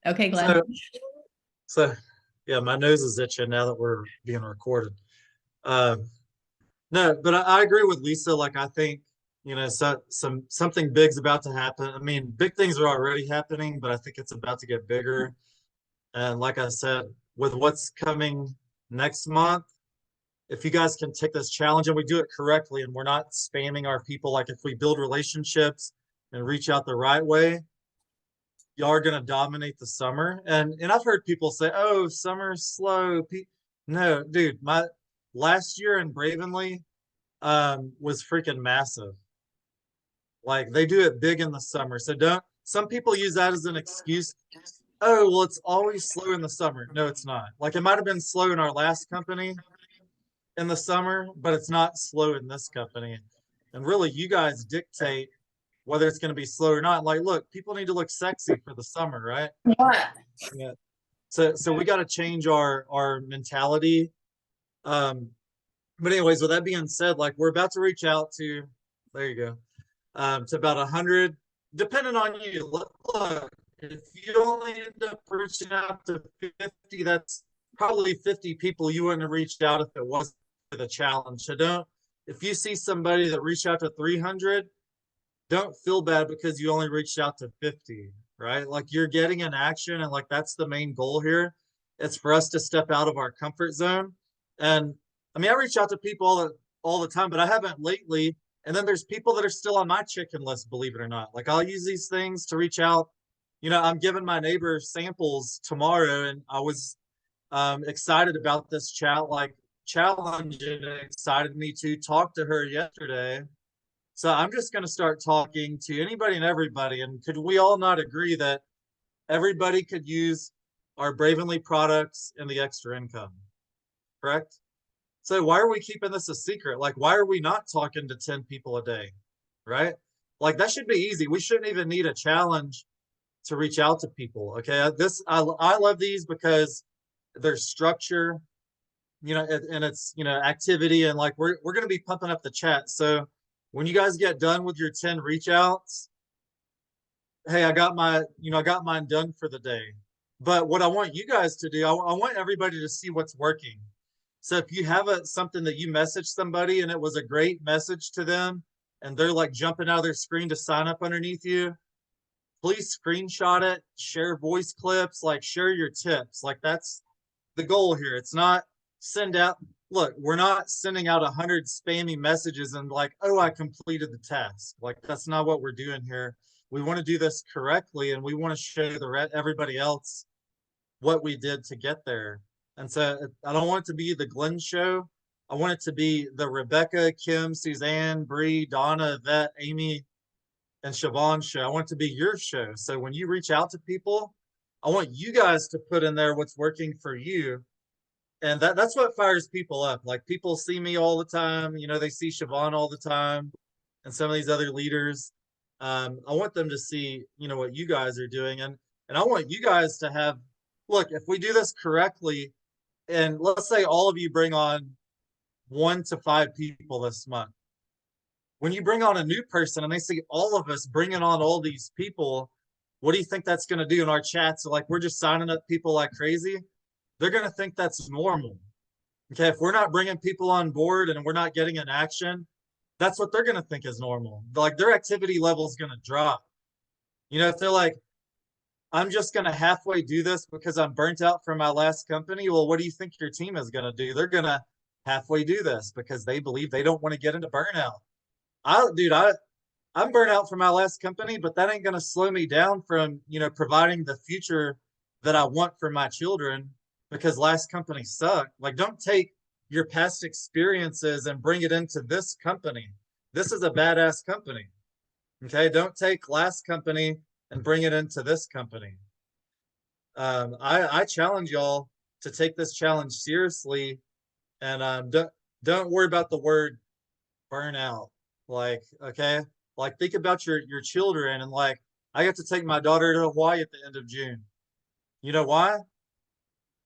Okay, Glenn. So, so yeah, my nose is itching now that we're being recorded. Um, no, but I agree with Lisa. Like, I think, something big's about to happen. I mean, big things are already happening, but I think it's about to get bigger. And like I said, with what's coming next month, if you guys can take this challenge and we do it correctly and we're not spamming our people, like if we build relationships and reach out the right way, y'all are gonna dominate the summer. And I've heard people say, "Oh, summer's slow." No, dude, my last year in Bravenly was freaking massive. Like they do it big in the summer. So don't. Some people use that as an excuse. Oh, well, it's always slow in the summer. No, it's not. Like it might have been slow in our last company in the summer, but it's not slow in this company. And really, you guys dictate whether it's going to be slow or not. Like, look, people need to look sexy for the summer, right? What? Yeah. So we got to change our mentality. Um, but anyways, with that being said, like we're about to reach out to, there you go, to about 100, depending on you. Look, if you only end up reaching out to 50, that's probably 50 people you wouldn't have reached out if it wasn't for the challenge. So don't, if you see somebody that reached out to 300, don't feel bad because you only reached out to 50, right? Like you're getting an action, and like that's the main goal here. It's for us to step out of our comfort zone. And I mean, I reach out to people all the time, but I haven't lately. And then there's people that are still on my chicken list, believe it or not. Like I'll use these things to reach out. I'm giving my neighbor samples tomorrow, and I was excited about this challenge, and it excited me to talk to her yesterday. So I'm just going to start talking to anybody and everybody. And could we all not agree that everybody could use our Bravenly products and the extra income? Correct? So why are we keeping this a secret? Like, why are we not talking to 10 people a day? Right? Like that should be easy. We shouldn't even need a challenge to reach out to people. Okay. I love these because there's structure, and it's activity, and like we're gonna be pumping up the chat. So when you guys get done with your 10 reach outs, hey, I got mine done for the day. But what I want you guys to do, I want everybody to see what's working. So if you have something that you message somebody and it was a great message to them, and they're like jumping out of their screen to sign up underneath you, please screenshot it, share voice clips, like share your tips. Like that's the goal here. It's not send out, look, we're not sending out 100 spammy messages and like, oh, I completed the task. Like that's not what we're doing here. We want to do this correctly, and we want to show everybody else what we did to get there. And so I don't want it to be the Glenn show. I want it to be the Rebecca, Kim, Suzanne, Bree, Donna, Yvette, Amy, and Siobhan show. I want it to be your show. So when you reach out to people, I want you guys to put in there what's working for you. And that's what fires people up. Like people see me all the time, they see Siobhan all the time and some of these other leaders. I want them to see, what you guys are doing. And I want you guys to have, look, if we do this correctly, and let's say all of you bring on 1 to 5 people this month. When you bring on a new person and they see all of us bringing on all these people, what do you think that's going to do in our chats? So like we're just signing up people like crazy. They're going to think that's normal. Okay, if we're not bringing people on board and we're not getting an action, that's what they're going to think is normal. Like their activity level is going to drop. If they're like, I'm just going to halfway do this because I'm burnt out from my last company. Well, what do you think your team is going to do? They're going to halfway do this because they believe they don't want to get into burnout. I'm burnt out from my last company, but that ain't going to slow me down from, providing the future that I want for my children because last company sucked. Like, don't take your past experiences and bring it into this company. This is a badass company. Okay. Don't take last company and bring it into this company. I challenge y'all to take this challenge seriously, and don't worry about the word burnout. Like, okay, like think about your children, and like I get to take my daughter to Hawaii at the end of June. You know why?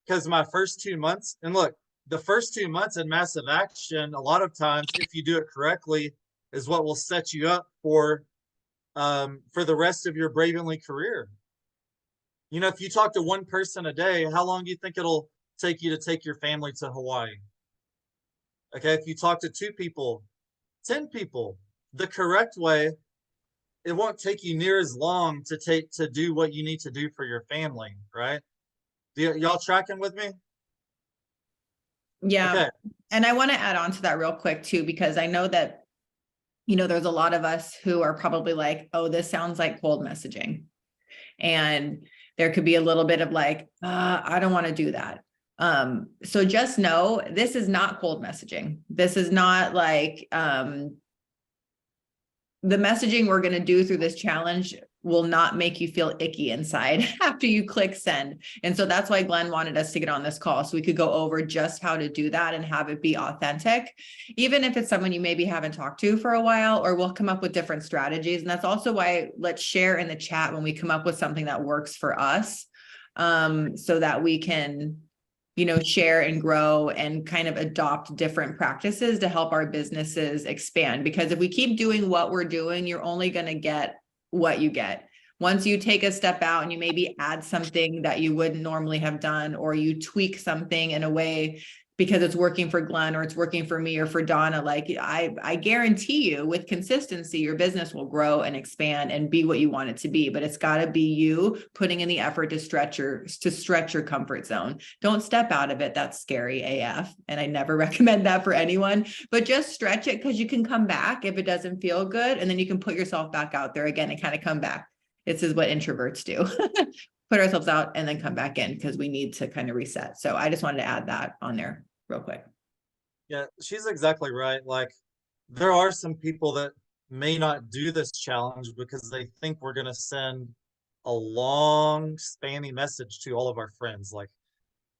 Because my first 2 months, and look, the first 2 months in massive action, a lot of times, if you do it correctly, is what will set you up for the rest of your Bravenly career. You know, if you talk to one person a day, how long do you think it'll take you to take your family to Hawaii? Okay, if you talk to 2 people, 10 people, the correct way, it won't take you near as long to do what you need to do for your family, right? Y'all tracking with me? Yeah. Okay. And I want to add on to that real quick too, because I know that, there's a lot of us who are probably like, oh, this sounds like cold messaging. And there could be a little bit of like, I don't want to do that. So just know this is not cold messaging. This is not like, the messaging we're going to do through this challenge will not make you feel icky inside after you click send. And so that's why Glenn wanted us to get on this call so we could go over just how to do that and have it be authentic, even if it's someone you maybe haven't talked to for a while, or we'll come up with different strategies. And that's also why let's share in the chat when we come up with something that works for us, so that we can share and grow and kind of adopt different practices to help our businesses expand. Because if we keep doing what we're doing, you're only going to get what you get. Once you take a step out and you maybe add something that you wouldn't normally have done, or you tweak something in a way because it's working for Glenn or it's working for me or for Donna, like I guarantee you with consistency, your business will grow and expand and be what you want it to be. But it's got to be you putting in the effort to stretch your comfort zone. Don't step out of it. That's scary AF. And I never recommend that for anyone, but just stretch it, because you can come back if it doesn't feel good. And then you can put yourself back out there again and kind of come back. This is what introverts do. Put ourselves out and then come back in, because we need to kind of reset. So I just wanted to add that on there real quick. Yeah, she's exactly right. Like, there are some people that may not do this challenge because they think we're going to send a long, spammy message to all of our friends. Like,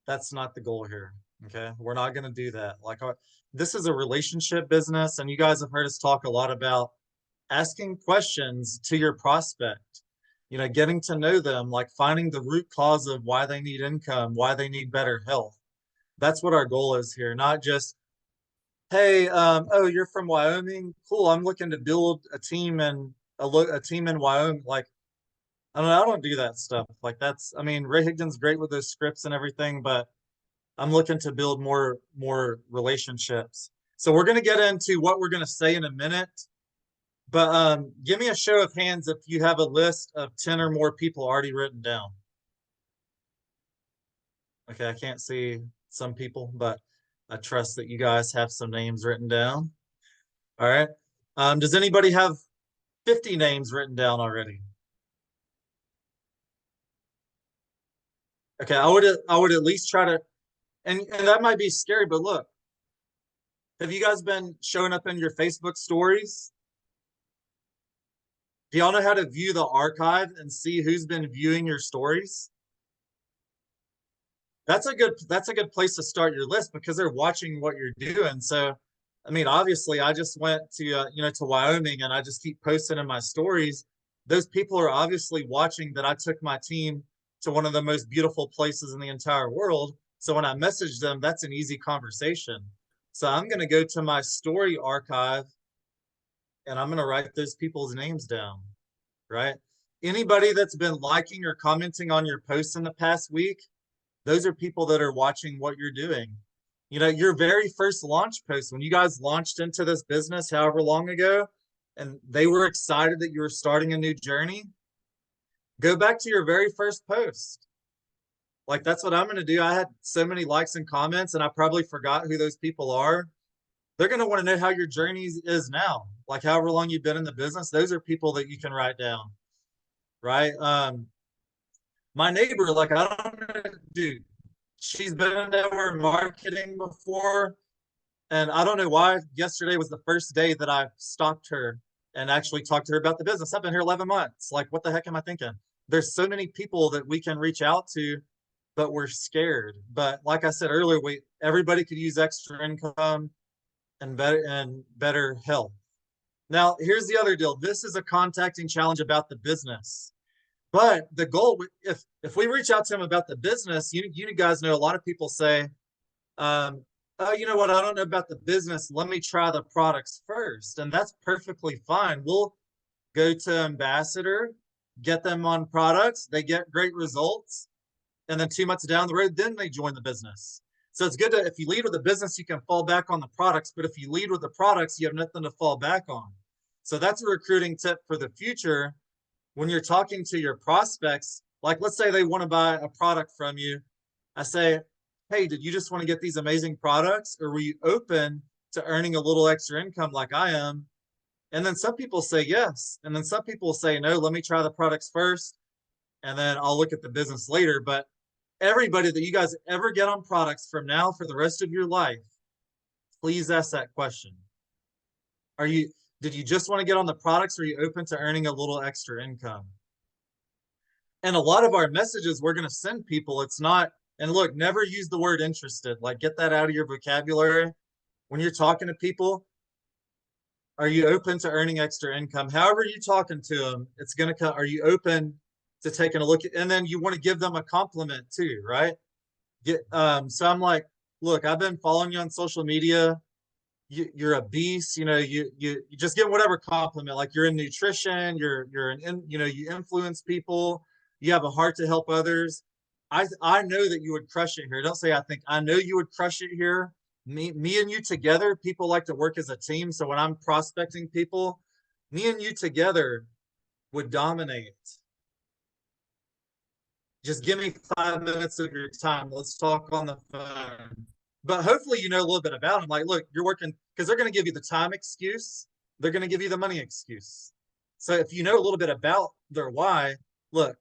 that's not the goal here. Okay. We're not going to do that. Like, this is a relationship business, and you guys have heard us talk a lot about asking questions to your prospect, getting to know them, like finding the root cause of why they need income, why they need better health. That's what our goal is here, not just, hey, oh, you're from Wyoming? Cool. I'm looking to build a team and a team in Wyoming. Like, I don't know, I don't do that stuff. Like, I mean, Ray Higdon's great with those scripts and everything, but I'm looking to build more relationships. So we're gonna get into what we're gonna say in a minute. But give me a show of hands if you have a list of 10 or more people already written down. Okay, I can't see some people, but I trust that you guys have some names written down. All right. Does anybody have 50 names written down already? Okay, I would at least try to, and that might be scary, but look, have you guys been showing up in your Facebook stories? Do y'all know how to view the archive and see who's been viewing your stories? That's a good place to start your list, because they're watching what you're doing. So, I mean, obviously, I just went to to Wyoming, and I just keep posting in my stories. Those people are obviously watching that I took my team to one of the most beautiful places in the entire world. So when I message them, that's an easy conversation. So I'm going to go to my story archive, and I'm going to write those people's names down, right? Anybody that's been liking or commenting on your posts in the past week, those are people that are watching what you're doing. Your very first launch post, when you guys launched into this business however long ago, and they were excited that you were starting a new journey, go back to your very first post. Like, that's what I'm going to do. I had so many likes and comments, and I probably forgot who those people are. They're going to want to know how your journey is now. Like, however long you've been in the business, those are people that you can write down, right? My neighbor, like, I don't know, dude, she's been in network marketing before, and I don't know why yesterday was the first day that I stopped her and actually talked to her about the business. I've been here 11 months. Like, what the heck am I thinking? There's so many people that we can reach out to, but we're scared. But like I said earlier, everybody could use extra income and better health. Now, here's the other deal. This is a contacting challenge about the business. But the goal, if we reach out to them about the business, you guys know a lot of people say, oh, you know what? I don't know about the business. Let me try the products first. And that's perfectly fine. We'll go to Ambassador get them on products, they get great results, and then 2 months down the road, then they join the business. So it's good to, if you lead with the business, you can fall back on the products, but if you lead with the products, you have nothing to fall back on. So that's a recruiting tip for the future. When you're talking to your prospects, like let's say they want to buy a product from you, I say, hey, did you just want to get these amazing products, or were you open to earning a little extra income like I am? And then some people say yes. And then some people say, no, let me try the products first, and then I'll look at the business later. But everybody that you guys ever get on products from now for the rest of your life, please ask that question. Did you just want to get on the products, or are you open to earning a little extra income? And a lot of our messages we're going to send people, it's not, and look, never use the word interested. Like, get that out of your vocabulary. When you're talking to people, are you open to earning extra income? However you're talking to them, it's going to come. Are you open to taking a look at, and then you want to give them a compliment too, right? So I'm like, look, I've been following you on social media. You're a beast. You just get whatever compliment. Like, you're in nutrition. You're you influence people. You have a heart to help others. I know that you would crush it here. Don't say I think. I know you would crush it here. Me and you together. People like to work as a team. So when I'm prospecting people, me and you together would dominate. Just give me 5 minutes of your time. Let's talk on the phone. But hopefully you know a little bit about them. Like, look, you're working, because they're going to give you the time excuse. They're going to give you the money excuse. So if you know a little bit about their why, look,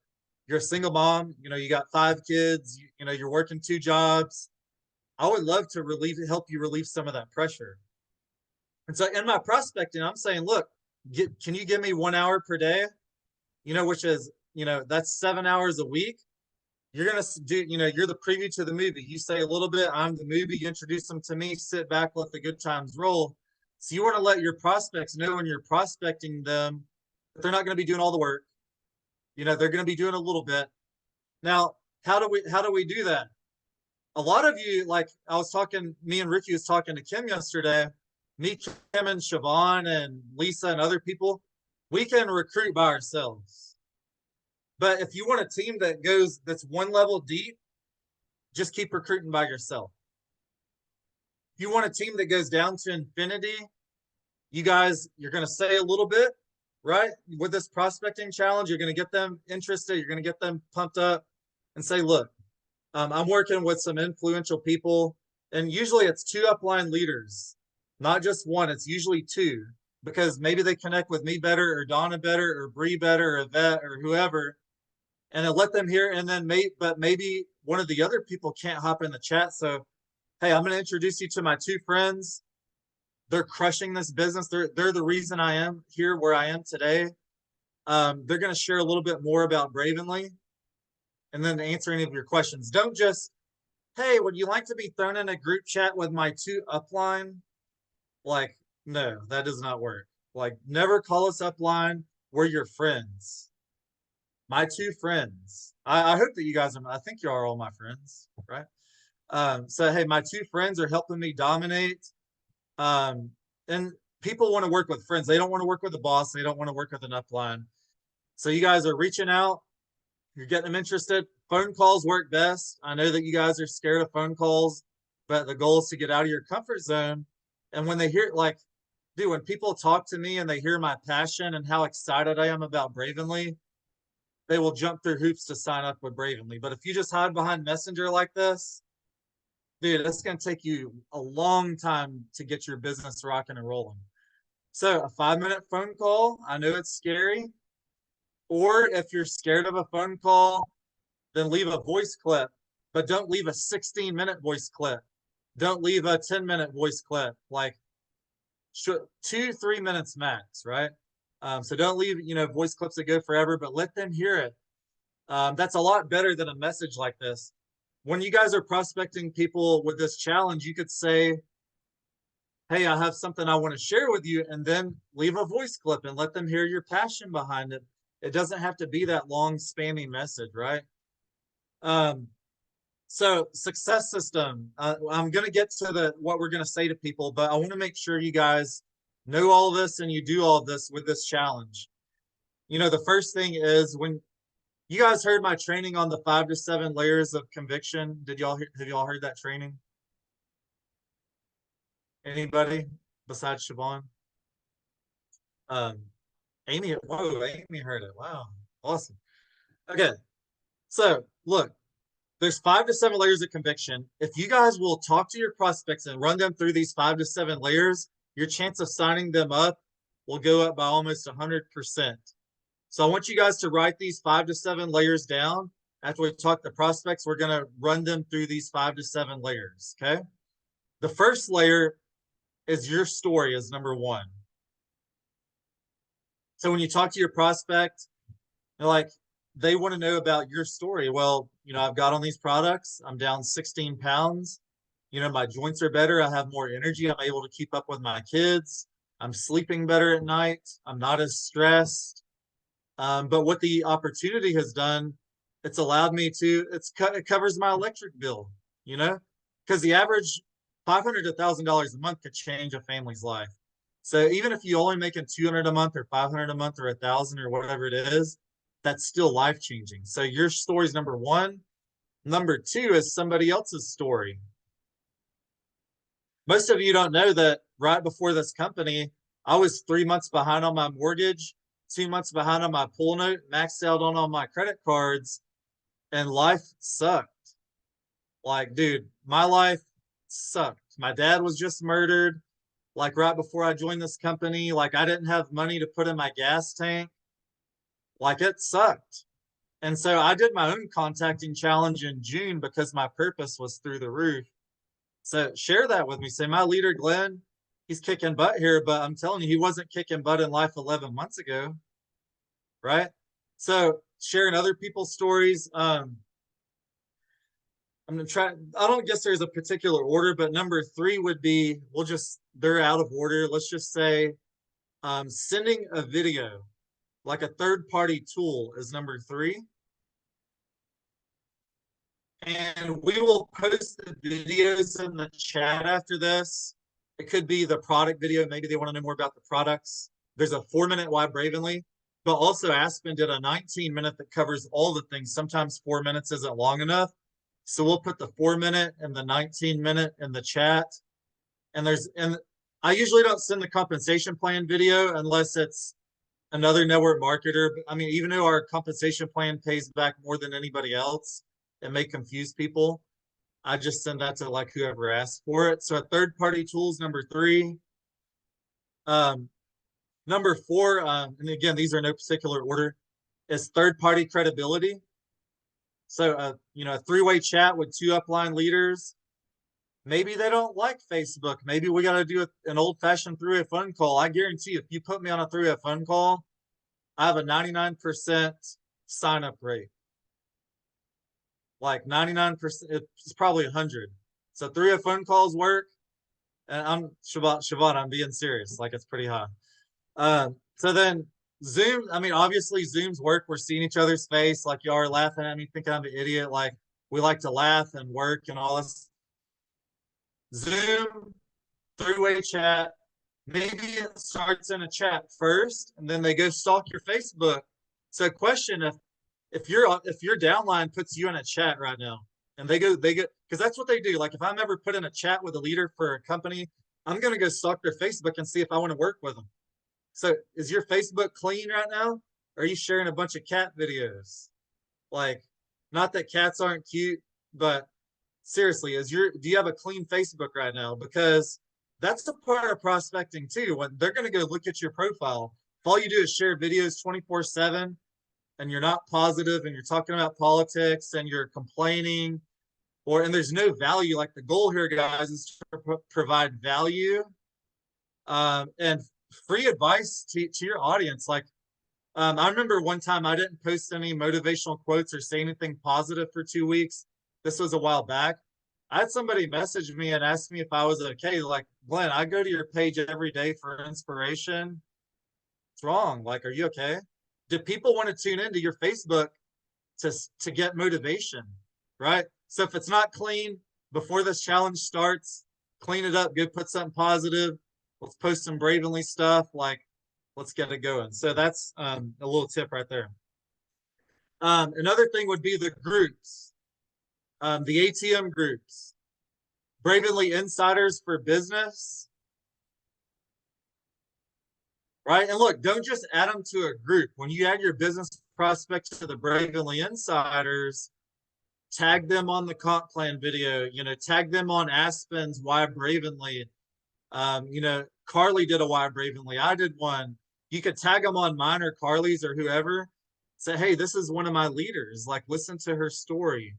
you're a single mom, you got 5 kids, you're working 2 jobs. I would love to help you relieve some of that pressure. And so in my prospecting, I'm saying, look, can you give me 1 hour per day? Which is, that's 7 hours a week. You're going to do, you're the preview to the movie. You say a little bit, I'm the movie, you introduce them to me, sit back, let the good times roll. So you want to let your prospects know when you're prospecting them that they're not going to be doing all the work. They're going to be doing a little bit. Now, how do we do that? A lot of you, like me and Ricky was talking to Kim yesterday, me, Kim, and Siobhan, and Lisa, and other people, we can recruit by ourselves. But if you want a team that's one level deep, just keep recruiting by yourself. If you want a team that goes down to infinity, you're going to say a little bit, right? With this prospecting challenge, you're going to get them interested. You're going to get them pumped up and say, look, I'm working with some influential people. And usually it's 2 upline leaders, not just 1. It's usually 2, because maybe they connect with me better, or Donna better, or Bree better, or Yvette, or whoever. And let them hear, and then maybe one of the other people can't hop in the chat. So, hey, I'm going to introduce you to my 2 friends. They're crushing this business. They're the reason I am here where I am today. They're going to share a little bit more about Bravenly, and then answer any of your questions. Don't just, hey, would you like to be thrown in a group chat with my 2 upline? Like, no, that does not work. Like, never call us upline. We're your friends. My 2 friends. I hope that you guys I think you are all my friends, right? So, hey, my 2 friends are helping me dominate. And people want to work with friends. They don't want to work with a boss. They don't want to work with an upline. So you guys are reaching out. You're getting them interested. Phone calls work best. I know that you guys are scared of phone calls, but the goal is to get out of your comfort zone. And when they hear, like, dude, when people talk to me and they hear my passion and how excited I am about Bravenly, they will jump through hoops to sign up with Bravenly. But if you just hide behind Messenger like this, dude, it's going to take you a long time to get your business rocking and rolling. So a 5-minute phone call, I know it's scary. Or if you're scared of a phone call, then leave a voice clip, but don't leave a 16-minute voice clip. Don't leave a 10-minute voice clip, like 2-3 minutes max, right? So don't leave, voice clips that go forever, but let them hear it. That's a lot better than a message like this. When you guys are prospecting people with this challenge, you could say, hey, I have something I want to share with you, and then leave a voice clip and let them hear your passion behind it. It doesn't have to be that long spammy message, right? So success system, I'm going to get to what we're going to say to people, but I want to make sure you guys know all of this and you do all of this with this challenge. you know, the first thing is when you guys heard my training on the 5 to 7 layers of conviction. Have y'all heard that training? Anybody besides Siobhan? Um, Amy heard it. Wow, awesome. Okay, so look, there's 5 to 7 layers of conviction. If you guys will talk to your prospects and run them through these 5 to 7 layers, your chance of signing them up will go up by almost 100%. So I want you guys to write these 5 to 7 layers down. After we talk to prospects, we're going to run them through these 5 to 7 layers. Okay. The first layer is your story is number 1. So when you talk to your prospect, they're like, they want to know about your story. Well, you know, I've got on these products. I'm down 16 pounds. You know, my joints are better. I have more energy. I'm able to keep up with my kids. I'm sleeping better at night. I'm not as stressed. But what the opportunity has done, it's allowed me to, it covers my electric bill, you know, because the average $500 to $1,000 a month could change a family's life. So even if you only making 200 a month or 500 a month or 1,000 or whatever it is, that's still life changing. So your story is number 1. Number 2 is somebody else's story. Most of you don't know that right before this company, I was 3 months behind on my mortgage, 2 months behind on my pool note, maxed out on all my credit cards, and life sucked. Like, dude, my life sucked. My dad was just murdered, like right before I joined this company. Like, I didn't have money to put in my gas tank. Like, it sucked. And so I did my own contacting challenge in June because my purpose was through the roof. So share that with me. Say, my leader, Glenn, he's kicking butt here, but I'm telling you, he wasn't kicking butt in life 11 months ago. Right? So sharing other people's stories. I'm gonna try. I don't guess there's a particular order, but number 3 would be, they're out of order. Let's just say sending a video, like a third-party tool, is number 3. And we will post the videos in the chat after this. It could be the product video. Maybe they want to know more about the products. There's a 4-minute Why Bravenly, but also Aspen did a 19-minute that covers all the things. Sometimes 4 minutes isn't long enough. So we'll put the 4-minute and the 19-minute in the chat. And I usually don't send the compensation plan video unless it's another network marketer. I mean, even though our compensation plan pays back more than anybody else, it may confuse people. I just send that to like whoever asks for it. So a third-party tools, number 3. Number 4, and again, these are no particular order, is third-party credibility. So, you know, a 3-way chat with 2 upline leaders. Maybe they don't like Facebook. Maybe we got to do an old-fashioned 3-way phone call. I guarantee you, if you put me on a 3-way phone call, I have a 99% sign-up rate. Like 99%, it's probably 100. So 3-way phone calls work. And I'm Siobhan, I'm being serious. Like, it's pretty high. So then Zoom, I mean, obviously Zooms work. We're seeing each other's face. Like, y'all are laughing at me, thinking I'm an idiot. Like, we like to laugh and work and all this. Zoom, 3-way chat. Maybe it starts in a chat first, and then they go stalk your Facebook. So, question: if your downline puts you in a chat right now, and they get, because that's what they do. Like, if I'm ever put in a chat with a leader for a company, I'm gonna go stalk their Facebook and see if I want to work with them. So is your Facebook clean right now? Or are you sharing a bunch of cat videos? Like, not that cats aren't cute, but seriously, do you have a clean Facebook right now? Because that's a part of prospecting too. When they're going to go look at your profile, if all you do is share videos 24/7 and you're not positive and you're talking about politics and you're complaining, and there's no value, like the goal here, guys, is to provide value and free advice to your audience. Like, I remember one time I didn't post any motivational quotes or say anything positive for 2 weeks. This was a while back. I had somebody message me and ask me if I was okay. Like, Glenn, I go to your page every day for inspiration. What's wrong? Like, are you okay? Do people want to tune into your Facebook to get motivation? Right? So if it's not clean before this challenge starts, clean it up, go put something positive. Let's post some Bravenly stuff. Like, let's get it going. So that's a little tip right there. Another thing would be the groups, the ATM groups, Bravenly Insiders for Business, right? And look, don't just add them to a group. When you add your business prospects to the Bravenly Insiders, tag them on the comp plan video, tag them on Aspen's Why Bravenly. Carly did a Why Bravenly. I did one. You could tag them on mine or Carly's or whoever. Say, hey, this is one of my leaders. Like, listen to her story.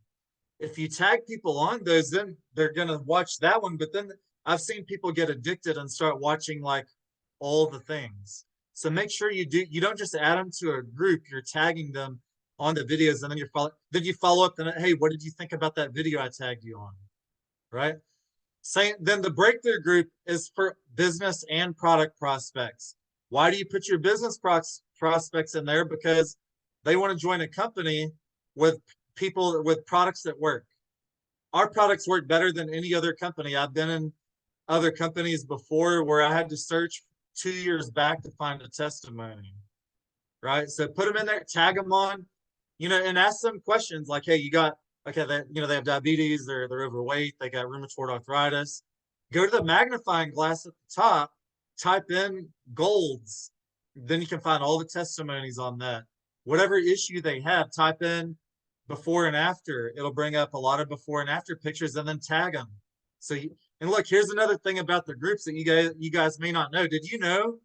If you tag people on those, then they're going to watch that one. But then I've seen people get addicted and start watching like all the things. So make sure you don't just add them to a group, you're tagging them on the videos, and then you follow up and, hey, what did you think about that video I tagged you on? Right? Then the breakthrough group is for business and product prospects. Why do you put your business prospects in there? Because they want to join a company with people with products that work. Our products work better than any other company. I've been in other companies before where I had to search 2 years back to find a testimony, right? So put them in there, tag them on, and ask them questions like, hey, they have diabetes, they're overweight, they got rheumatoid arthritis. Go to the magnifying glass at the top, type in golds. Then you can find all the testimonies on that. Whatever issue they have, type in before and after. It'll bring up a lot of before and after pictures, and then tag them. And look, here's another thing about the groups that you guys may not know. Did you know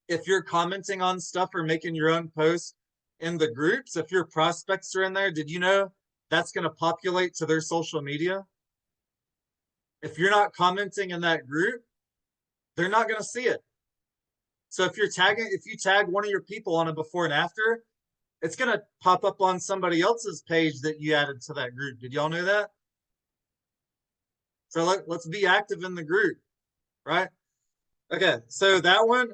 if you're commenting on stuff or making your own posts in the groups, if your prospects are in there, did you know that's going to populate to their social media? If you're not commenting in that group, they're not going to see it. So if you tag one of your people on a before and after, it's going to pop up on somebody else's page that you added to that group. Did y'all know that? So let's be active in the group, right? Okay, so that one,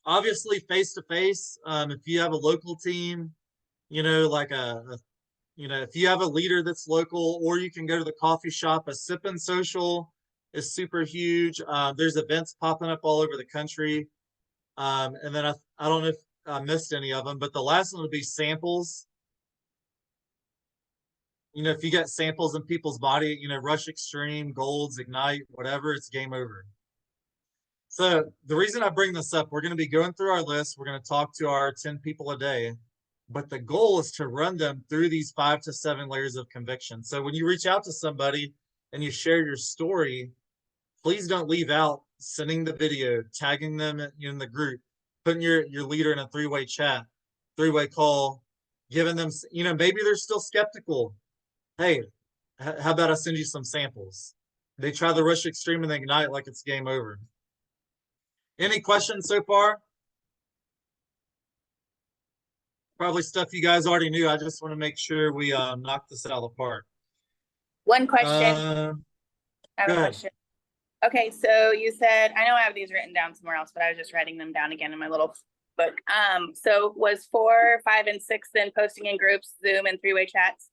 obviously face-to-face. If you have a local team, like if you have a leader that's local, or you can go to the coffee shop. A sip and social is super huge. There's events popping up all over the country. And then I don't know if I missed any of them, but the last one would be samples. If you get samples in people's body, Rush Extreme, Golds, Ignite, whatever, it's game over. So the reason I bring this up, we're going to be going through our list. We're going to talk to our 10 people a day, but the goal is to run them through these 5 to 7 layers of conviction. So when you reach out to somebody and you share your story, please don't leave out sending the video, tagging them in the group, putting your leader in a 3-way chat, 3-way call, giving them, maybe they're still skeptical. Hey, how about I send you some samples? They try the Rush Extreme and they Ignite like it's game over. Any questions so far? Probably stuff you guys already knew. I just want to make sure we knock this out of the park. One question. I have a question. Okay, so you said, I know I have these written down somewhere else, but I was just writing them down again in my little book. So was 4, 5, and 6 then posting in groups, Zoom, and 3-way chats?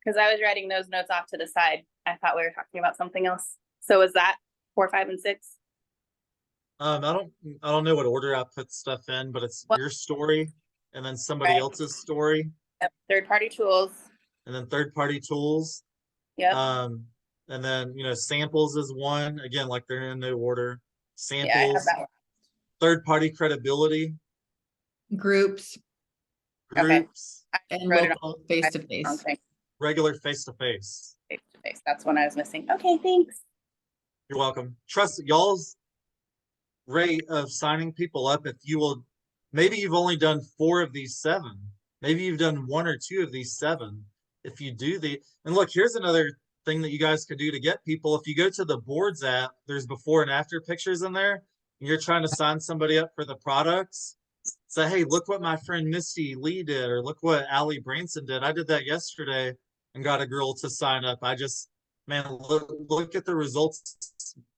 Because I was writing those notes off to the side. I thought we were talking about something else. So was that 4, 5, and 6? I don't know what order I put stuff in, but it's your story and then somebody else's story. Yep. Third-party tools. And then third-party tools. Yep. And then samples is one. Again, like they're in no order. Samples. Yeah, I have that one. Third-party credibility. Groups. Okay. And local face-to-face. Okay. Regular face-to-face. Face-to-face. That's one I was missing. Okay, thanks. You're welcome. Trust y'all's rate of signing people up. If you will, maybe you've only done 4 of these 7. Maybe you've done 1 or 2 of these 7. If you do and look, here's another thing that you guys could do to get people. If you go to the Boards app, there's before and after pictures in there, and you're trying to sign somebody up for the products. Say, hey, look what my friend Misty Lee did, or look what Allie Branson did. I did that yesterday and got a girl to sign up. Look at the results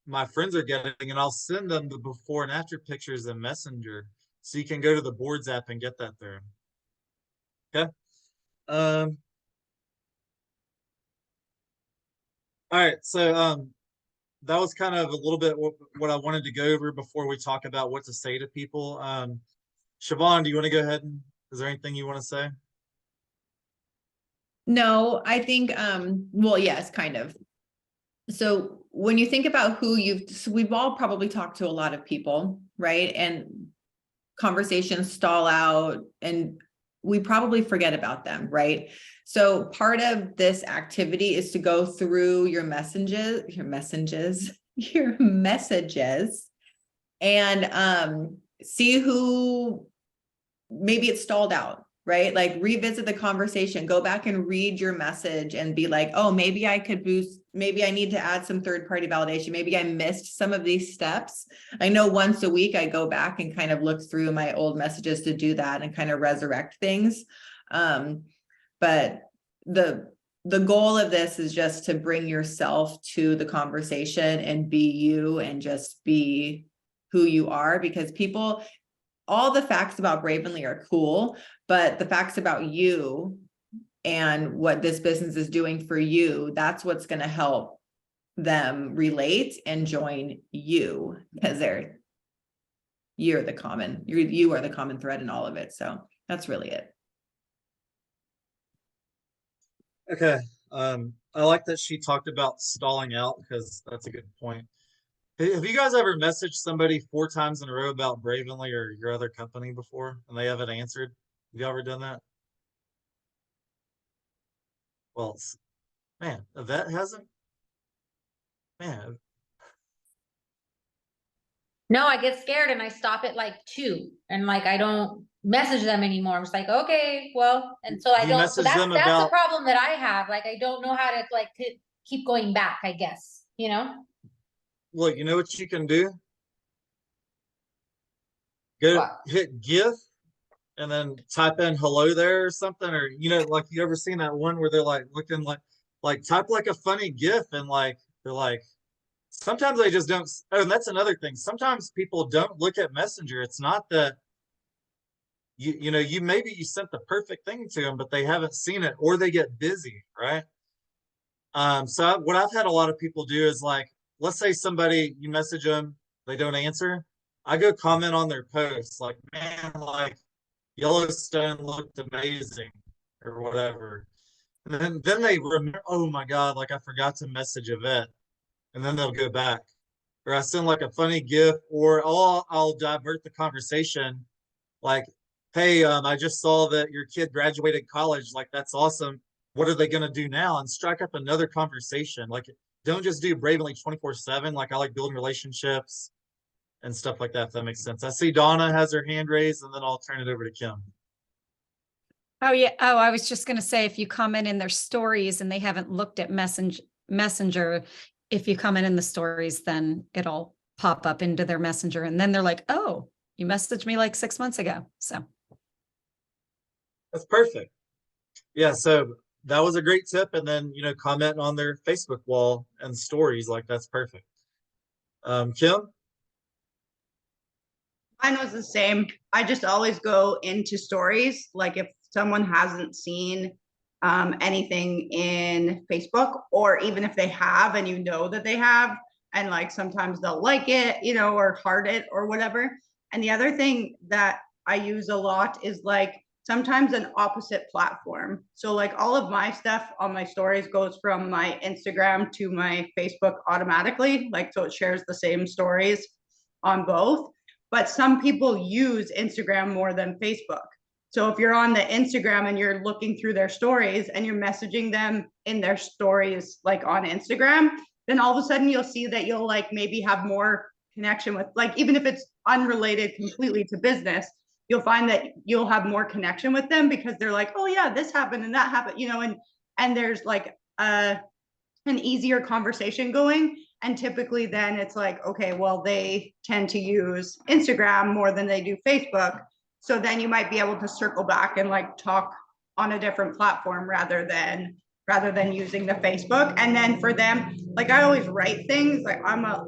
my friends are getting, and I'll send them the before and after pictures in Messenger. So you can go to the Boards app and get that there. Okay. All right. So that was kind of a little bit what I wanted to go over before we talk about what to say to people. Siobhan, do you want to go ahead and, is there anything you want to say? No, I think, well, yes, kind of. So when you think about so we've all probably talked to a lot of people, right? And conversations stall out and we probably forget about them, right? So part of this activity is to go through your messages, and see who maybe it stalled out, right? Like revisit the conversation, go back and read your message and be like, oh, maybe I could boost, maybe I need to add some third-party validation. Maybe I missed some of these steps. I know once a week I go back and kind of look through my old messages to do that and kind of resurrect things. But the goal of this is just to bring yourself to the conversation and be you and just be who you are, because people, all the facts about Bravenly are cool, but the facts about you and what this business is doing for you, that's what's going to help them relate and join you, because you are the common thread in all of it. So that's really it. Okay. I like that she talked about stalling out, because that's a good point. Have you guys ever messaged somebody 4 times in a row about Bravenly or your other company before and they haven't answered? Have you ever done that? Well, man, Yvette hasn't? Man, No, I get scared and I stop at like 2 and like I don't message them anymore. I'm just like, okay, well, and so I you don't, so message that's them the about, problem that I have. Like I don't know how to like keep going back, I guess, you know? look, you know what you can do? Go What? hit GIF and then type in hello there or something, or like you ever seen that one where they're like looking like type like a funny GIF and like they're like, sometimes they just don't. Oh, and that's another thing. Sometimes people don't look at Messenger. It's not that you maybe you sent the perfect thing to them, but they haven't seen it or they get busy, right? So what I've had a lot of people do is like, let's say somebody, you message them, they don't answer. I go comment on their posts like, man, like Yellowstone looked amazing or whatever. And then they remember, oh my God, like I forgot to message Yvette. And then they'll go back. Or I send like a funny GIF, or I'll divert the conversation like, hey, I just saw that your kid graduated college. Like, that's awesome. What are they going to do now? And strike up another conversation. Like, don't just do Bravenly 24/7. Like, I like building relationships and stuff like that, if that makes sense. I see Donna has her hand raised, and then I'll turn it over to Kim. Oh, yeah. Oh, I was just going to say, if you comment in their stories and they haven't looked at Messenger, if you comment in the stories, then it'll pop up into their Messenger. And then they're like, oh, you messaged me like 6 months ago. So That's perfect. Yeah, so that was a great tip. And then, comment on their Facebook wall and stories, like that's perfect. Kim? Mine was the same. I just always go into stories. Like if someone hasn't seen anything in Facebook, or even if they have and you know that they have, and like sometimes they'll like it, or heart it or whatever. And the other thing that I use a lot is like sometimes an opposite platform. So like all of my stuff on my stories goes from my Instagram to my Facebook automatically, like so it shares the same stories on both. But some people use Instagram more than Facebook. So if you're on the Instagram and you're looking through their stories and you're messaging them in their stories, like on Instagram, then all of a sudden you'll see that you'll like maybe have more connection with, like, even if it's unrelated completely to business, you'll find that you'll have more connection with them because they're like, oh yeah, this happened and that happened, and there's like an easier conversation going. And typically then it's like, okay, well, they tend to use Instagram more than they do Facebook. So then you might be able to circle back and like talk on a different platform rather than using the Facebook. And then for them, like I always write things, like I'm a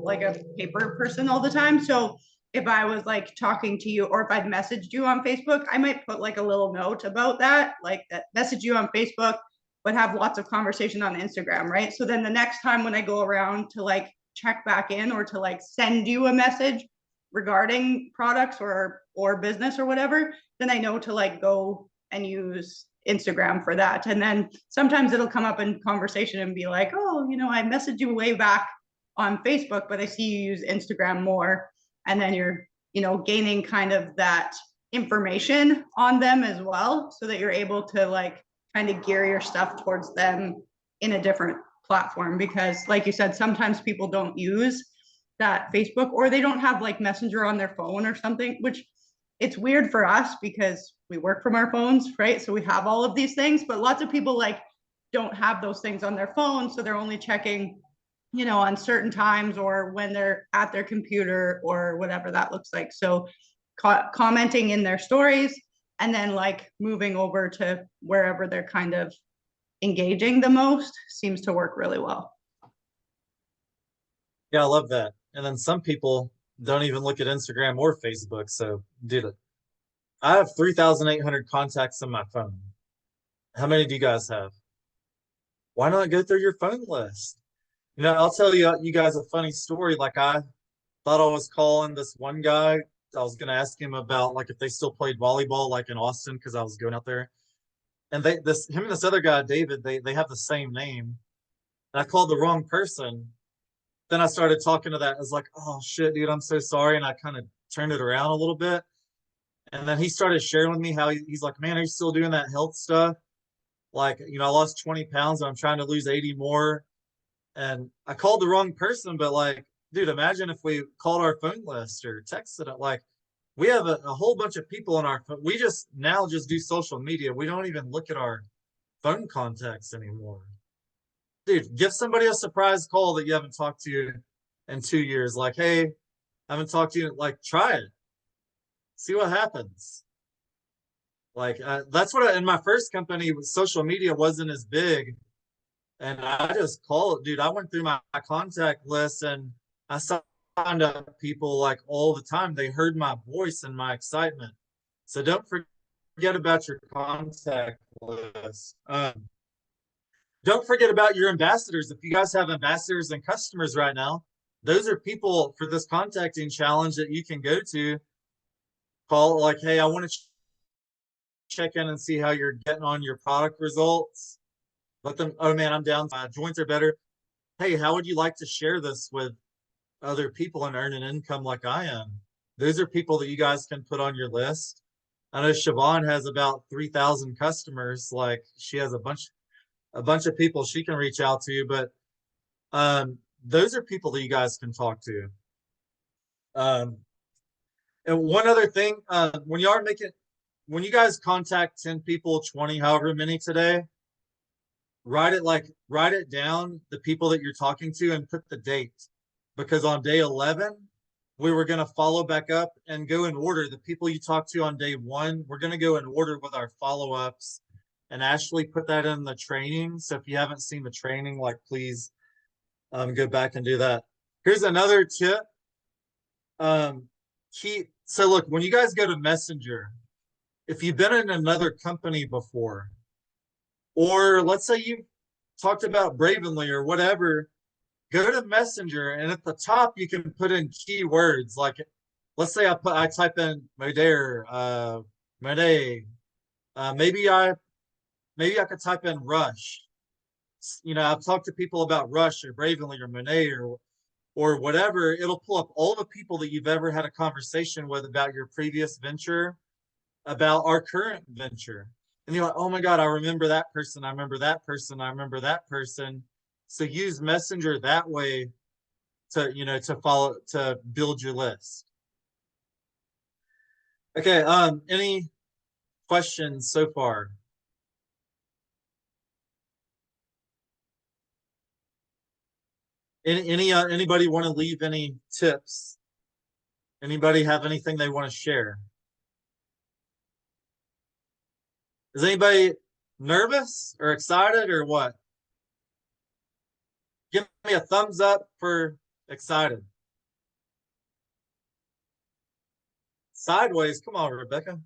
paper person all the time. So if I was like talking to you, or if I'd messaged you on Facebook, I might put like a little note about that, like that message you on Facebook, but have lots of conversation on Instagram, right? So then the next time when I go around to like check back in or to like send you a message regarding products or business or whatever, then I know to like go and use Instagram for that. And then sometimes it'll come up in conversation and be like, oh, I messaged you way back on Facebook, but I see you use Instagram more. And then you're, gaining kind of that information on them as well, so that you're able to like kind of gear your stuff towards them in a different platform. Because like you said, sometimes people don't use that Facebook, or they don't have like Messenger on their phone or something, which it's weird for us because we work from our phones, right? So we have all of these things, but lots of people like don't have those things on their phone. So they're only checking, on certain times or when they're at their computer or whatever that looks like. So commenting in their stories and then like moving over to wherever they're kind of engaging the most seems to work really well. Yeah, I love that. And then some people don't even look at Instagram or Facebook. So, dude, I have 3,800 contacts on my phone. How many do you guys have? Why not go through your phone list? I'll tell you guys a funny story. Like, I thought I was calling this one guy. I was going to ask him about like if they still played volleyball like in Austin, because I was going out there. And him and this other guy, David, they have the same name. And I called the wrong person. Then I started talking to that. I was like, oh shit, dude, I'm so sorry. And I kind of turned it around a little bit. And then he started sharing with me how he's like, man, are you still doing that health stuff? Like, I lost 20 pounds and I'm trying to lose 80 more. And I called the wrong person, but like, dude, imagine if we called our phone list or texted it. Like, we have a whole bunch of people on our phone. We just do social media. We don't even look at our phone contacts anymore. Dude, give somebody a surprise call that you haven't talked to in 2 years. Like, hey, I haven't talked to you. Like, try it. See what happens. Like, that's what in my first company, social media wasn't as big. And I just called, dude. I went through my contact list and I signed up people like all the time. They heard my voice and my excitement. So don't forget about your contact list. Don't forget about your ambassadors. If you guys have ambassadors and customers right now, those are people for this contacting challenge that you can go to. Call like, hey, I want to check in and see how you're getting on your product results. Let them, oh man, I'm down. My joints are better. Hey, how would you like to share this with other people and earn an income like I am? Those are people that you guys can put on your list. I know Siobhan has about 3,000 customers. Like, she has a bunch of people she can reach out to, but those are people that you guys can talk to. And one other thing, when you guys contact 10 people, 20, however many today, write it down, the people that you're talking to, and put the date. Because on day 11, we were going to follow back up and go in order. The people you talked to on day 1, we're going to go in order with our follow-ups. And Ashley put that in the training. So if you haven't seen the training, like, please go back and do that. Here's another tip. So look, when you guys go to Messenger, if you've been in another company before, or let's say you talked about Bravenly or whatever, go to Messenger and at the top you can put in keywords. Like, let's say I type in Modair, Monet. Maybe I could type in Rush. I've talked to people about Rush or Bravenly or Monet or whatever. It'll pull up all the people that you've ever had a conversation with about your previous venture, about our current venture. And you're like, oh my God, I remember that person. I remember that person. I remember that person. So use Messenger that way to build your list. Okay. Any questions so far? Anybody want to leave any tips? Anybody have anything they want to share? Is anybody nervous or excited or what? Give me a thumbs up for excited. Sideways, come on, Rebecca.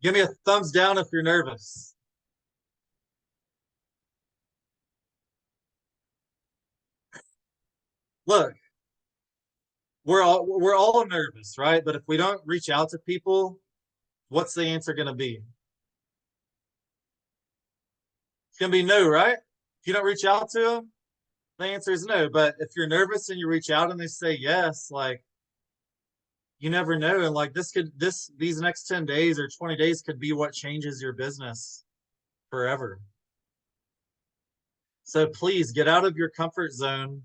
Give me a thumbs down if you're nervous. look, we're all nervous, right? But if we don't reach out to people, what's the answer going to be? It's going to be no, right? If you don't reach out to them, the answer is no. But if you're nervous and you reach out and they say yes, like, you never know. And like these next 10 days or 20 days could be what changes your business forever. So please get out of your comfort zone.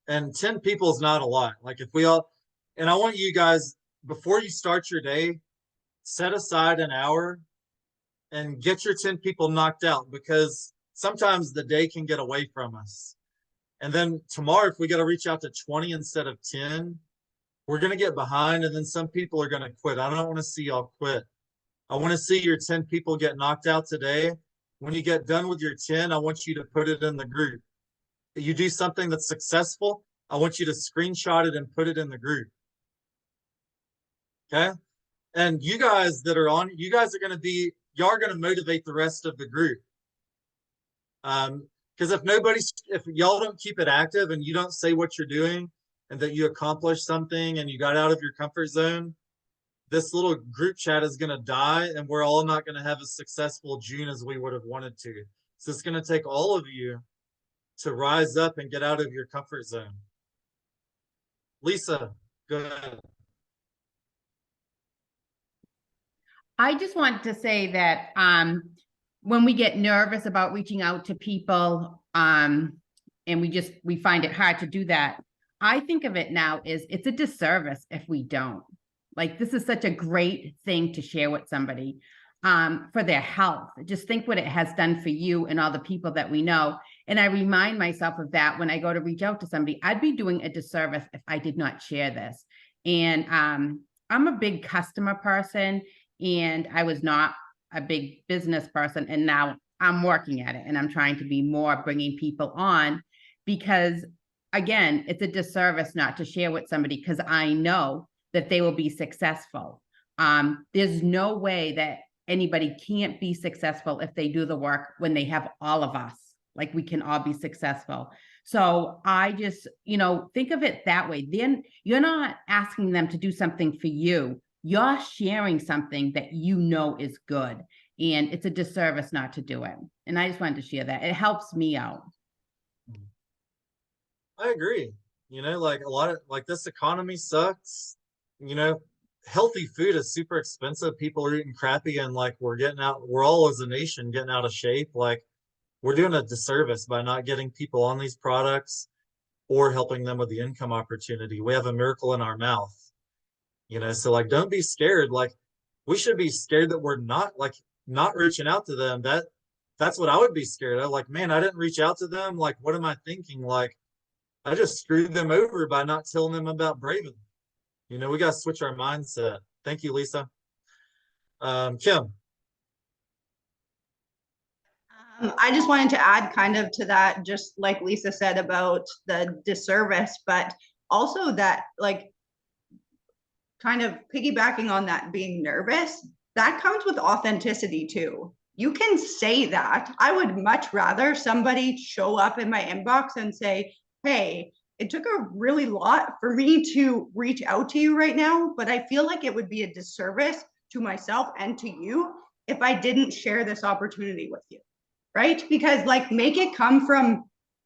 And 10 people is not a lot. Like if we all, and I want you guys, before you start your day, set aside an hour and get your 10 people knocked out, because sometimes the day can get away from us. And then tomorrow, if we got to reach out to 20 instead of 10, we're going to get behind, and then some people are going to quit. I don't want to see y'all quit. I want to see your 10 people get knocked out today. When you get done with your 10, I want you to put it in the group. You do something that's successful, I want you to screenshot it and put it in the group. Okay? And you guys that are on, you guys are going to be, y'all are going to motivate the rest of the group. Because if y'all don't keep it active and you don't say what you're doing and that you accomplished something and you got out of your comfort zone, this little group chat is going to die, and we're all not going to have a successful June as we would have wanted to. So it's going to take all of you to rise up and get out of your comfort zone. Lisa, go ahead. I just want to say that when we get nervous about reaching out to people and we find it hard to do that, I think of it now as it's a disservice if we don't. Like, this is such a great thing to share with somebody for their health. Just think what it has done for you and all the people that we know. And I remind myself of that when I go to reach out to somebody. I'd be doing a disservice if I did not share this. And I'm a big customer person, and I was not a big business person. And now I'm working at it, and I'm trying to be more bringing people on, because again, it's a disservice not to share with somebody, because I know that they will be successful. There's no way that anybody can't be successful if they do the work when they have all of us. Like, we can all be successful. So I just, think of it that way. Then you're not asking them to do something for you. You're sharing something that you know is good. And it's a disservice not to do it. And I just wanted to share that. It helps me out. I agree. Like a lot of, like, this economy sucks. Healthy food is super expensive. People are eating crappy, and like we're all as a nation getting out of shape. Like, we're doing a disservice by not getting people on these products or helping them with the income opportunity. We have a miracle in our mouth, so like, don't be scared. Like, we should be scared that we're not reaching out to them. That's what I would be scared of. Like, man, I didn't reach out to them. Like, what am I thinking? Like, I just screwed them over by not telling them about Braven. We got to switch our mindset. Thank you, Lisa. Kim. I just wanted to add kind of to that, just like Lisa said about the disservice, but also that, like, kind of piggybacking on that being nervous, that comes with authenticity too. You can say that. I would much rather somebody show up in my inbox and say, hey, it took a really lot for me to reach out to you right now, but I feel like it would be a disservice to myself and to you if I didn't share this opportunity with you, right? Because, like, make it come from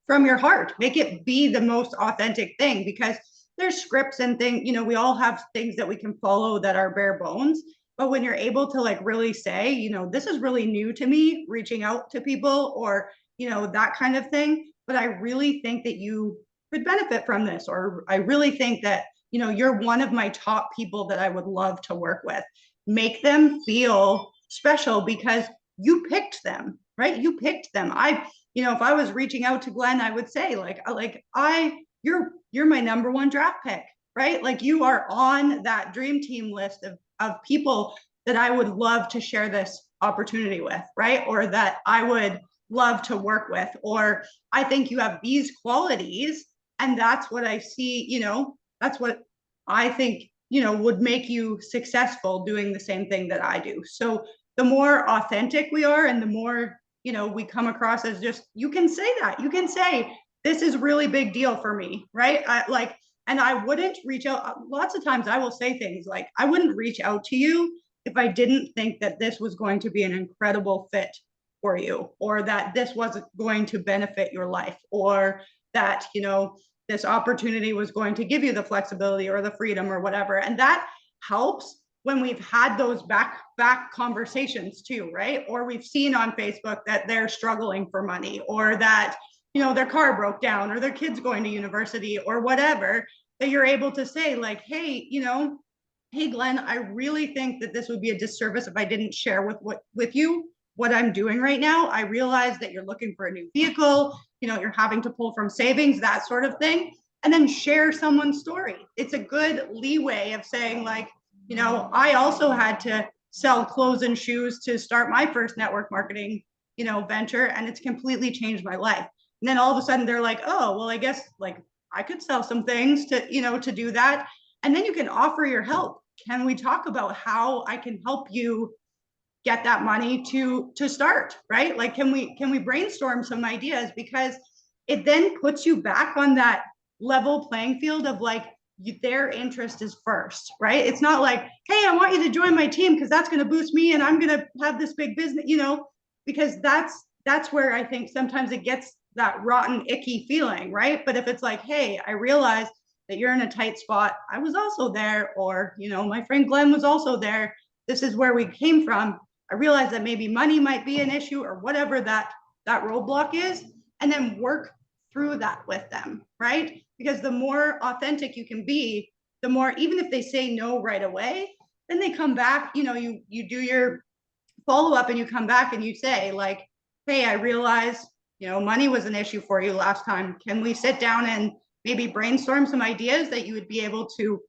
your heart, make it be the most authentic thing, because there's scripts and things, we all have things that we can follow that are bare bones. But when you're able to, like, really say, this is really new to me, reaching out to people, or, that kind of thing, but I really think that you could benefit from this, or I really think that, you're one of my top people that I would love to work with. Make them feel special because you picked them, right? You picked them. If I was reaching out to Glenn, I would say, you're my number one draft pick, right? Like, you are on that dream team list of people that I would love to share this opportunity with, right? Or that I would love to work with, or I think you have these qualities, and that's what I see, that's what I think, would make you successful doing the same thing that I do. So the more authentic we are, and the more, we come across as just, you can say that, you can say, this is really big deal for me, right? And I wouldn't reach out. Lots of times I will say things like, I wouldn't reach out to you if I didn't think that this was going to be an incredible fit for you, or that this wasn't going to benefit your life, or that, this opportunity was going to give you the flexibility or the freedom or whatever. And that helps when we've had those back conversations too, right? Or we've seen on Facebook that they're struggling for money, or that, their car broke down, or their kid's going to university, or whatever, that you're able to say like, hey, hey, Glenn, I really think that this would be a disservice if I didn't share with you what I'm doing right now. I realize that you're looking for a new vehicle, you're having to pull from savings, that sort of thing. And then share someone's story. It's a good leeway of saying like, I also had to sell clothes and shoes to start my first network marketing, venture, and it's completely changed my life. And then all of a sudden they're like, oh, well, I guess like I could sell some things to, to do that. And then you can offer your help. Can we talk about how I can help you get that money to start, right? Like, can we brainstorm some ideas? Because it then puts you back on that level playing field of like, their interest is first, right? It's not like, hey, I want you to join my team because that's going to boost me and I'm going to have this big business, because that's where I think sometimes it gets that rotten, icky feeling, right? But if it's like, hey, I realize that you're in a tight spot, I was also there, or, my friend Glenn was also there. This is where we came from. I realize that maybe money might be an issue, or whatever that roadblock is, and then work through that with them, right? Because the more authentic you can be, the more, even if they say no right away, then they come back, you do your follow-up and you come back and you say like, hey, I realize, money was an issue for you last time. Can we sit down and maybe brainstorm some ideas that you would be able to,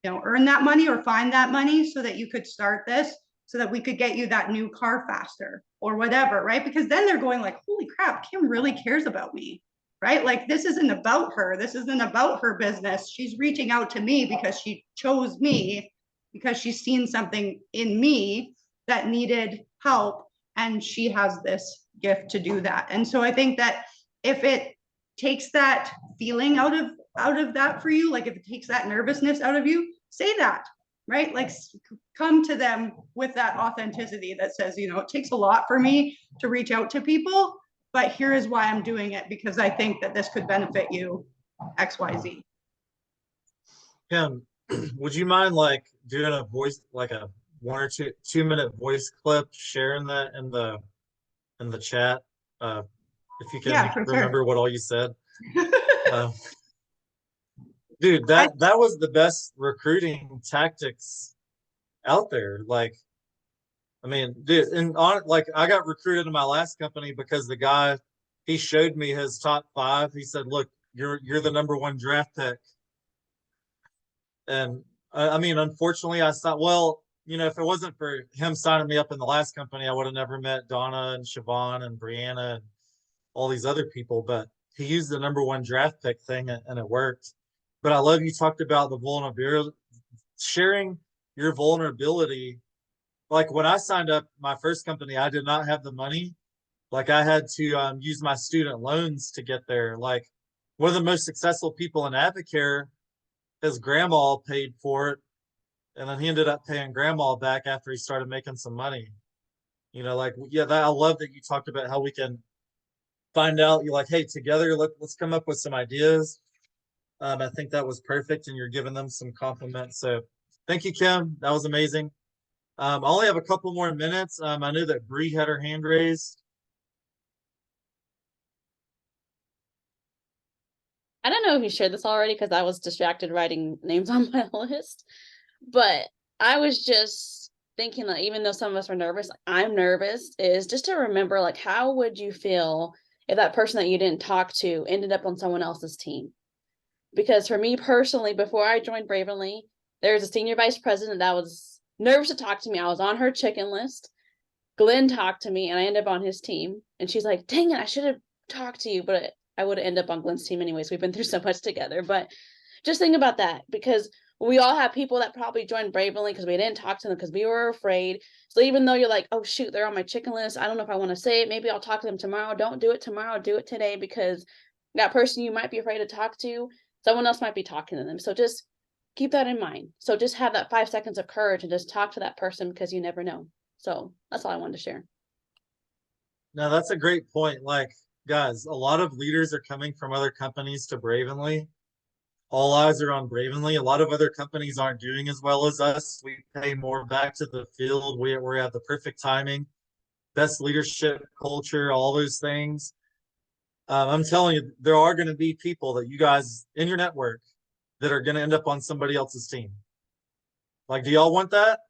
earn that money or find that money so that you could start this, so that we could get you that new car faster or whatever, right? Because then they're going like, holy crap, Kim really cares about me, right? Like, this isn't about her. This isn't about her business. She's reaching out to me because she chose me, because she's seen something in me that needed help, and she has this gift to do that. And so I think that if it takes that feeling out of that for you, like if it takes that nervousness out of you, say that, right? Like, come to them with that authenticity that says, it takes a lot for me to reach out to people, but here is why I'm doing it, because I think that this could benefit you, XYZ. Kim, would you mind like doing a voice, like a 1 or 2 minute voice clip, sharing that in the chat? If you can remember what all you said. Dude, that was the best recruiting tactics out there. Like, I mean, dude, and like I got recruited in my last company because the guy, he showed me his top 5. He said, look, you're the #1 draft pick. And I mean, unfortunately, I thought, well, if it wasn't for him signing me up in the last company, I would have never met Donna and Siobhan and Brianna and all these other people. But he used the #1 draft pick thing, and it worked. But I love you talked about the vulnerability, sharing your vulnerability. Like when I signed up my first company, I did not have the money. Like I had to use my student loans to get there. Like one of the most successful people in Advocare, his grandma paid for it. And then he ended up paying grandma back after he started making some money. Like, yeah, I love that you talked about how we can find out. You're like, hey, together, let's come up with some ideas. I think that was perfect, and you're giving them some compliments. So thank you, Kim. That was amazing. I only have a couple more minutes. I knew that Bree had her hand raised. I don't know if you shared this already because I was distracted writing names on my list, but I was just thinking that even though some of us are nervous, I'm nervous, is just to remember, like, how would you feel if that person that you didn't talk to ended up on someone else's team? Because for me personally, before I joined Bravenly, there was a senior vice president that was nervous to talk to me. I was on her chicken list. Glenn talked to me and I ended up on his team. And she's like, dang it, I should have talked to you, but I would have ended up on Glenn's team anyways. We've been through so much together. But just think about that, because we all have people that probably joined Bravenly because we didn't talk to them because we were afraid. So even though you're like, oh shoot, they're on my chicken list, I don't know if I want to say it. Maybe I'll talk to them tomorrow. Don't do it tomorrow. Do it today, because that person you might be afraid to talk to, someone else might be talking to them. So just keep that in mind. So just have that 5 seconds of courage and just talk to that person because you never know. So that's all I wanted to share. No, that's a great point. Like, guys, a lot of leaders are coming from other companies to Bravenly. All eyes are on Bravenly. A lot of other companies aren't doing as well as us. We pay more back to the field. We're at the perfect timing, best leadership culture, all those things. I'm telling you, there are going to be people that you guys in your network that are going to end up on somebody else's team. Like, do y'all want that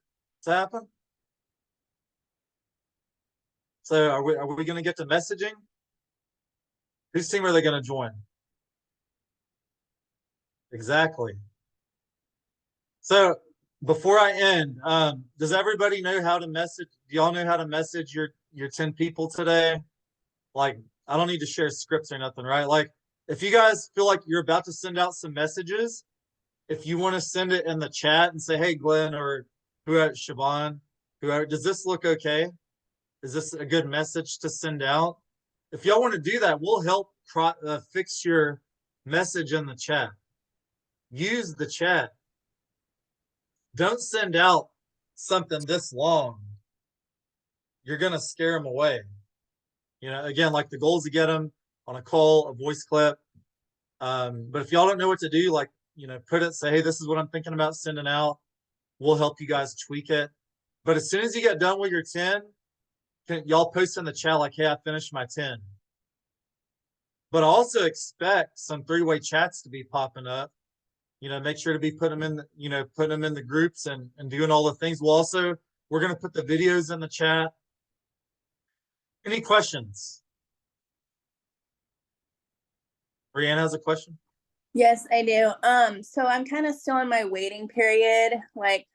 to happen? So are we going to get to messaging? Whose team are they going to join? Exactly. So before I end, does everybody know how to message? Do y'all know how to message your 10 people today? Like, I don't need to share scripts or nothing, right? Like, if you guys feel like you're about to send out some messages, if you want to send it in the chat and say, hey, Glenn, or whoever, Siobhan, whoever, does this look okay? Is this a good message to send out? If y'all want to do that, we'll help fix your message in the chat. Use the chat. Don't send out something this long. You're going to scare them away. You know, again, like the goal is to get them on a call, a voice clip. But if y'all don't know what to do, like, you know, put it, say, hey, this is what I'm thinking about sending out. We'll help you guys tweak it. But as soon as you get done with your 10, y'all post in the chat like, hey, I finished my 10. But also expect some 3-way chats to be popping up. You know, make sure to be putting them in, putting them in the groups and doing all the things. We're going to put the videos in the chat. Any questions? Brianna has a question. Yes, I do. So I'm kind of still in my waiting period. Like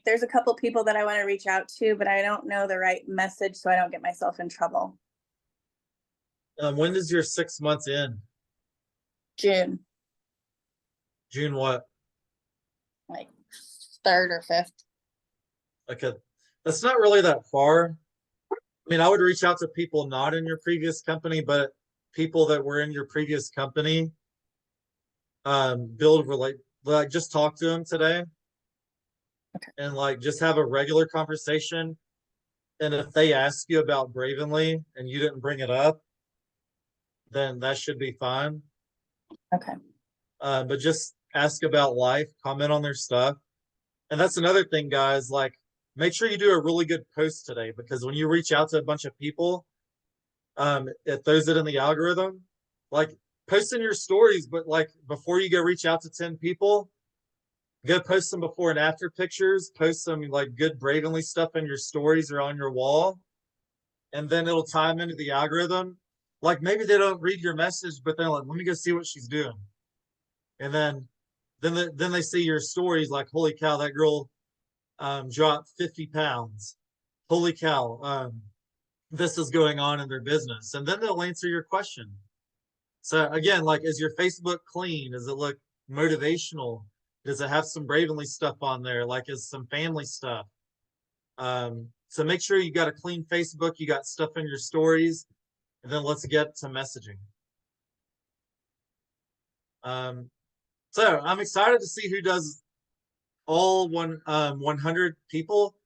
there's a couple people that I want to reach out to, but I don't know the right message, so I don't get myself in trouble. When does your 6 months end? June, June what? like 3rd or 5th. Okay, that's not really that far. I mean, I would reach out to people not in your previous company, but people that were in your previous company. Like just talk to them today. Okay. And like just have a regular conversation. And if they ask you about Bravenly and you didn't bring it up, then that should be fine. Okay. But just ask about life, comment on their stuff. And that's another thing, guys, like make sure you do a really good post today, because when you reach out to a bunch of people, it throws it in the algorithm. Like post in your stories, but like before you go reach out to 10 people, go post some before and after pictures, post some like good Bravenly stuff in your stories or on your wall. And then it'll tie them into the algorithm. Like maybe they don't read your message, but they're like, let me go see what she's doing. And then they see your stories like, holy cow, that girl dropped 50 pounds. Holy cow, this is going on in their business. And then they'll answer your question. So again, like, is your Facebook clean? Does it look motivational? Does it have some Bravenly stuff on there? Like, is some family stuff? So make sure you got a clean Facebook, you got stuff in your stories, and then let's get to messaging. So I'm excited to see who does all 100 people.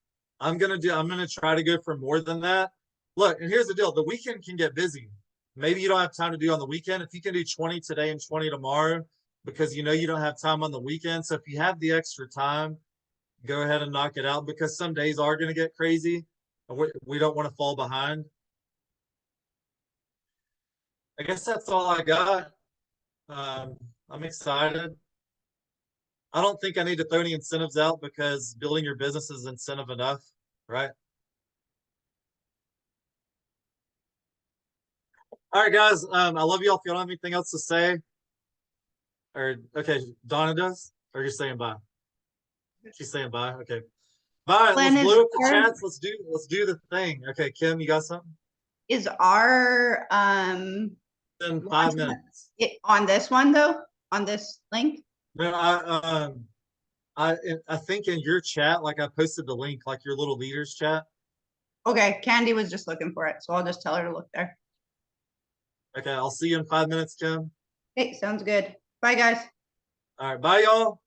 I'm gonna try to go for more than that. Look, and here's the deal: the weekend can get busy. Maybe you don't have time to do on the weekend. If you can do 20 today and 20 tomorrow, because you know you don't have time on the weekend. So if you have the extra time, go ahead and knock it out, because some days are going to get crazy. We don't want to fall behind. I guess that's all I got. I'm excited. I don't think I need to throw any incentives out, because building your business is incentive enough, right? All right, guys. I love y'all. If you don't have anything else to say, or okay, Donna does, or you're saying bye? She's saying bye. Okay, bye. Glenn, Let's is blow up the our- chats. Let's do the thing. Okay, Kim, you got something? Is our In 5 minutes. on this one though? On this link? No, I think in your chat, like I posted the link, like your little leaders chat. Okay, Candy was just looking for it, so I'll just tell her to look there. Okay, I'll see you in 5 minutes, Kim. Okay, sounds good. Bye, guys. All right, bye y'all.